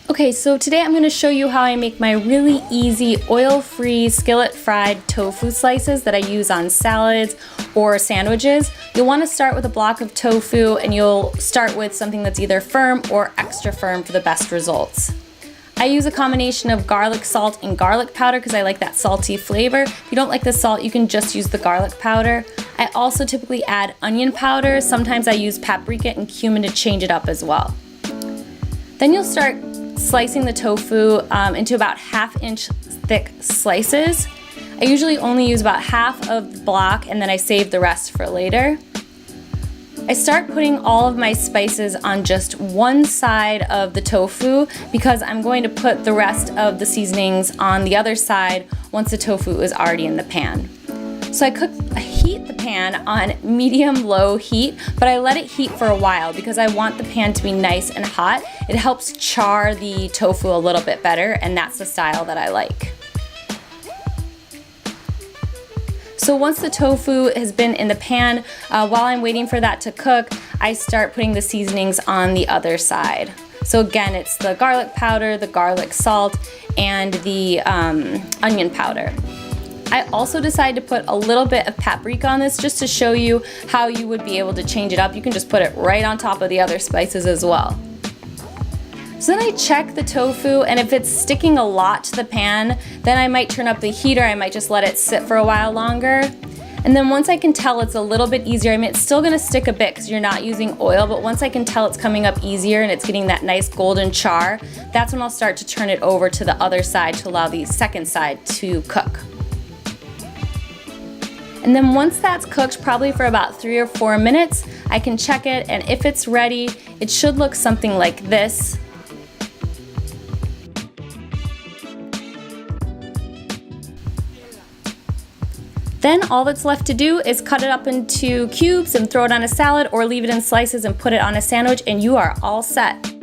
Okay, so today I'm going to show you how I make my really easy oil-free skillet fried tofu slices that I use on salads or sandwiches. You'll want to start with a block of tofu, and you'll start with something that's either firm or extra firm for the best results. I use a combination of garlic salt and garlic powder because I like that salty flavor. If you don't like the salt, you can just use the garlic powder. I also typically add onion powder. Sometimes I use paprika and cumin to change it up as well. Then you'll start slicing the tofu into about 1/2 inch thick slices. I usually only use about half of the block, and then I save the rest for later. I start putting all of my spices on just one side of the tofu because I'm going to put the rest of the seasonings on the other side once the tofu is already in the pan. So I heat the pan on medium-low heat, but I let it heat for a while because I want the pan to be nice and hot. It helps char the tofu a little bit better, and that's the style that I like. So once the tofu has been in the pan, while I'm waiting for that to cook, I start putting the seasonings on the other side. So again, it's the garlic powder, the garlic salt, and the onion powder. I also decided to put a little bit of paprika on this just to show you how you would be able to change it up. You can just put it right on top of the other spices as well. So then I check the tofu, and if it's sticking a lot to the pan, then I might turn up the heat, or I might just let it sit for a while longer. And then once I can tell it's a little bit easier, I mean, it's still gonna stick a bit because you're not using oil, but once I can tell it's coming up easier and it's getting that nice golden char, that's when I'll start to turn it over to the other side to allow the second side to cook. And then once that's cooked, probably for about 3 or 4 minutes, I can check it, and if it's ready, it should look something like this. Then all that's left to do is cut it up into cubes and throw it on a salad, or leave it in slices and put it on a sandwich, and you are all set.